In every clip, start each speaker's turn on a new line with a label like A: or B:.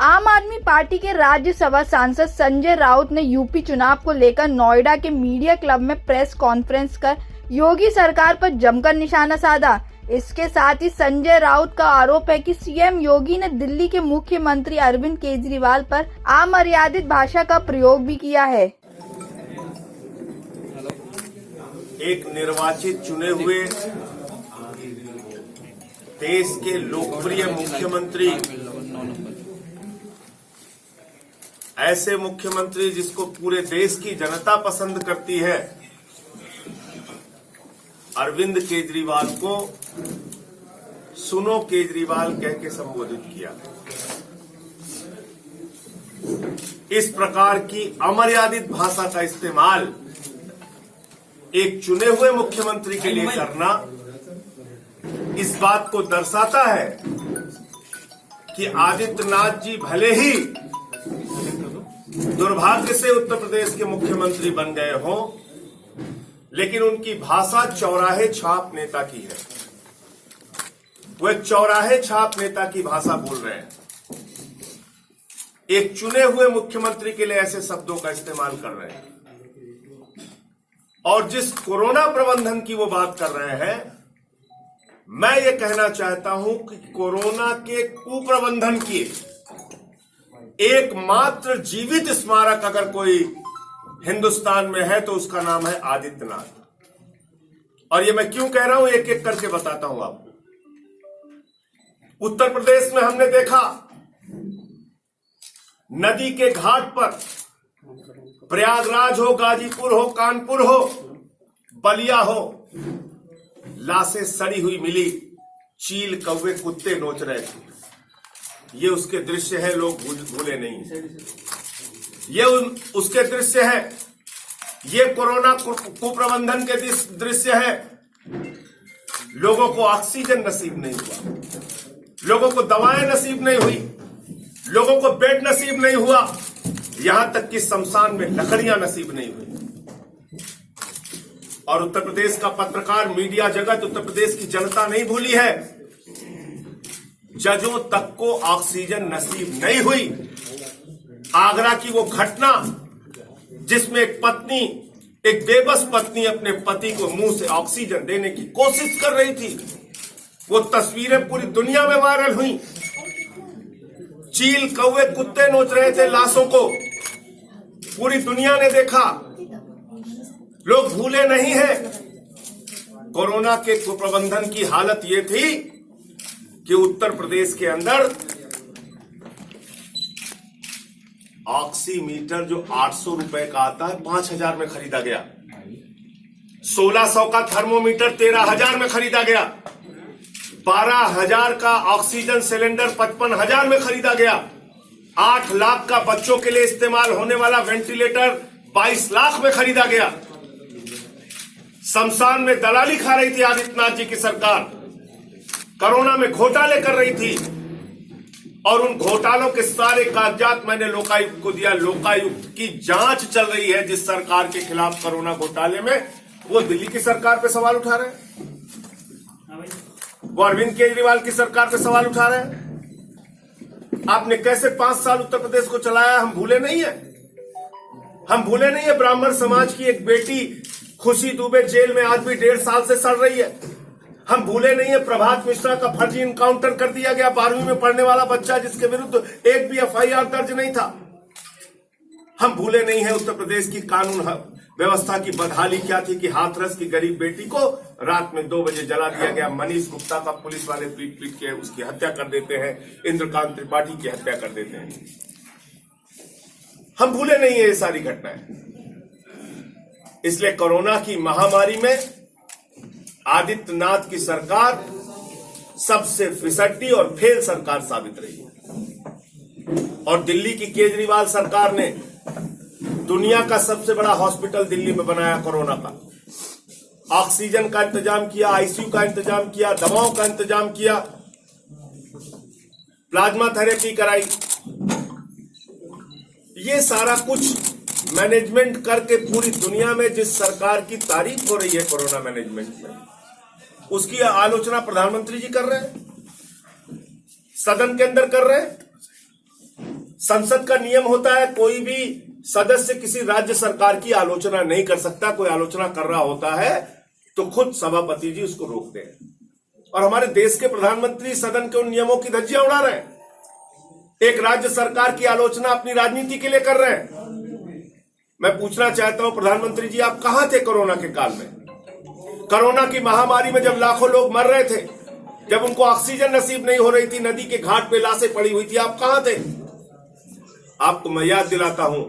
A: आम आदमी पार्टी के राज्यसभा सांसद संजय राउत ने यूपी चुनाव को लेकर नोएडा के मीडिया क्लब में प्रेस कॉन्फ्रेंस कर योगी सरकार पर जमकर निशाना साधा। इसके साथ ही संजय राउत का आरोप है कि सीएम योगी ने दिल्ली के मुख्यमंत्री अरविंद केजरीवाल पर अमर्यादित भाषा का प्रयोग भी किया है।
B: एक निर्वाचित चुने हुए देश के लोकप्रिय मुख्यमंत्री, ऐसे मुख्यमंत्री जिसको पूरे देश की जनता पसंद करती है, अरविंद केजरीवाल को सुनो केजरीवाल कह के संबोधित किया। इस प्रकार की अमर्यादित भाषा का इस्तेमाल एक चुने हुए मुख्यमंत्री के लिए करना इस बात को दर्शाता है कि आदित्यनाथ जी भले ही दुर्भाग्य से उत्तर प्रदेश के मुख्यमंत्री बन गए हों, लेकिन उनकी भाषा चौराहे छाप नेता की है। वो एक चौराहे छाप नेता की भाषा बोल रहे हैं। एक चुने हुए मुख्यमंत्री के लिए ऐसे शब्दों का इस्तेमाल कर रहे हैं। और जिस कोरोना प्रबंधन की वो बात कर रहे हैं, मैं ये कहना चाहता हूं कि कोरोना के कुप्रबंधन की एकमात्र जीवित स्मारक अगर कोई हिंदुस्तान में है तो उसका नाम है आदित्यनाथ। और ये मैं क्यों कह रहा हूं, एक एक करके बताता हूं आपको। उत्तर प्रदेश में हमने देखा, नदी के घाट पर, प्रयागराज हो, गाजीपुर हो, कानपुर हो, बलिया हो, लाशें सड़ी हुई मिली, चील कौवे कुत्ते नोच रहे थे। ये उसके दृश्य है, लोग भूले नहीं। ये उसके दृश्य है, ये कोरोना कुप्रबंधन के दृश्य है। लोगों को ऑक्सीजन नसीब नहीं हुआ, लोगों को दवाएं नसीब नहीं हुई, लोगों को बेड नसीब नहीं हुआ, यहां तक कि शमशान में लकड़ियां नसीब नहीं हुई। और उत्तर प्रदेश का पत्रकार, मीडिया जगत, उत्तर प्रदेश की जनता नहीं भूली है। जजों तक को ऑक्सीजन नसीब नहीं हुई। आगरा की वो घटना जिसमें एक पत्नी, एक बेबस पत्नी अपने पति को मुंह से ऑक्सीजन देने की कोशिश कर रही थी, वो तस्वीरें पूरी दुनिया में वायरल हुई। चील कौवे कुत्ते नोच रहे थे लाशों को, पूरी दुनिया ने देखा। लोग भूले नहीं हैं। कोरोना के कुप्रबंधन की हालत ये थी कि उत्तर प्रदेश के अंदर ऑक्सीमीटर जो 800 रुपए का आता है, 5000 में खरीदा गया। 1600 का थर्मोमीटर 13000 में खरीदा गया। 12000 का ऑक्सीजन सिलेंडर 55000 में खरीदा गया। 8 लाख का बच्चों के लिए इस्तेमाल होने वाला वेंटिलेटर 22 लाख में खरीदा गया। शमशान में दलाली खा रही थी आदित्यनाथ जी की सरकार, कोरोना में घोटाले कर रही थी, और उन घोटालों के सारे कागजात मैंने लोकायुक्त को दिया। लोकायुक्त की जांच चल रही है जिस सरकार के खिलाफ कोरोना घोटाले में, वो दिल्ली की सरकार पे सवाल उठा रहे हैं, वो अरविंद केजरीवाल की सरकार पे सवाल उठा रहे हैं। आपने कैसे 5 साल उत्तर प्रदेश को चलाया, हम भूले नहीं है। हम भूले नहीं है। ब्राह्मण समाज की एक बेटी खुशी दुबे जेल में आज भी 1.5 साल से सड़ रही है। हम भूले नहीं है प्रभात मिश्रा का फर्जी इनकाउंटर कर दिया गया, 12वीं में पढ़ने वाला बच्चा जिसके विरुद्ध एक भी एफआईआर दर्ज नहीं था। हम भूले नहीं है उत्तर प्रदेश की कानून व्यवस्था की बदहाली क्या थी कि हाथरस की गरीब बेटी को रात में 2 बजे जला दिया गया। मनीष गुप्ता का पुलिस वाले पीट पीट के उसकी हत्या कर देते हैं, इंद्रकांत त्रिपाठी की हत्या कर देते हैं। हम भूले नहीं है ये सारी घटनाएं। इसलिए कोरोना की महामारी में आदित्यनाथ की सरकार सबसे फिसड्डी और फेल सरकार साबित रही है। और दिल्ली की केजरीवाल सरकार ने दुनिया का सबसे बड़ा हॉस्पिटल दिल्ली में बनाया कोरोना का। ऑक्सीजन का इंतजाम किया, आईसीयू का इंतजाम किया, दवाओं का इंतजाम किया, प्लाज्मा थेरेपी कराई। ये सारा कुछ मैनेजमेंट करके पूरी दुनिया में जिस सरकार की तारीफ हो रही है कोरोना मैनेजमेंट में, उसकी आलोचना प्रधानमंत्री जी कर रहे हैं, सदन के अंदर कर रहे हैं। संसद का नियम होता है, कोई भी सदस्य किसी राज्य सरकार की आलोचना नहीं कर सकता। कोई आलोचना कर रहा होता है तो खुद सभापति जी उसको रोकते हैं। और हमारे देश के प्रधानमंत्री सदन के उन नियमों की धज्जियां उड़ा रहे हैं। एक राज्य सरकार की आलोचना अपनी राजनीति के लिए कर रहे हैं। मैं पूछना चाहता हूं प्रधानमंत्री जी, आप कहां थे कोरोना के काल में? कोरोना की महामारी में जब लाखों लोग मर रहे थे, जब उनको ऑक्सीजन नसीब नहीं हो रही थी, नदी के घाट पे लाशें पड़ी हुई थी, आप कहां थे? आपको मैं याद दिलाता हूं,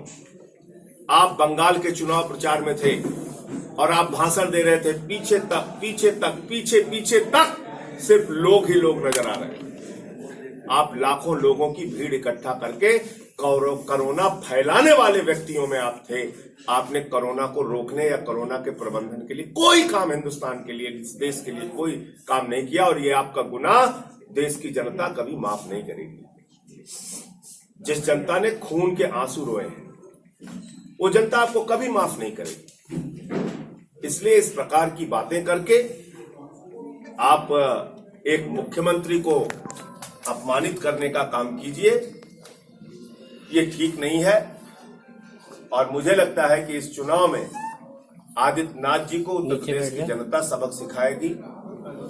B: आप बंगाल के चुनाव प्रचार में थे और आप भाषण दे रहे थे। पीछे तक पीछे तक पीछे पीछे तक सिर्फ लोग ही लोग नजर आ रहे हैं। आप लाखों लोगों की भीड़ इकट्ठा करके कोरोना फैलाने वाले व्यक्तियों में आप थे। आपने कोरोना को रोकने या कोरोना के प्रबंधन के लिए कोई काम हिंदुस्तान के लिए, इस देश के लिए कोई काम नहीं किया। और ये आपका गुनाह देश की जनता कभी माफ नहीं करेगी। जिस जनता ने खून के आंसू रोए हैं, वो जनता आपको कभी माफ नहीं करेगी। इसलिए इस प्रकार की बातें करके आप एक मुख्यमंत्री को अपमानित करने का काम कीजिए, ये ठीक नहीं है। और मुझे लगता है कि इस चुनाव में आदित्यनाथ जी को उत्तर प्रदेश की जनता सबक सिखाएगी।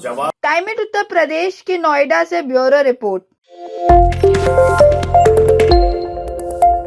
B: जवाब
A: टाइम उत्तर प्रदेश के नोएडा से ब्यूरो रिपोर्ट।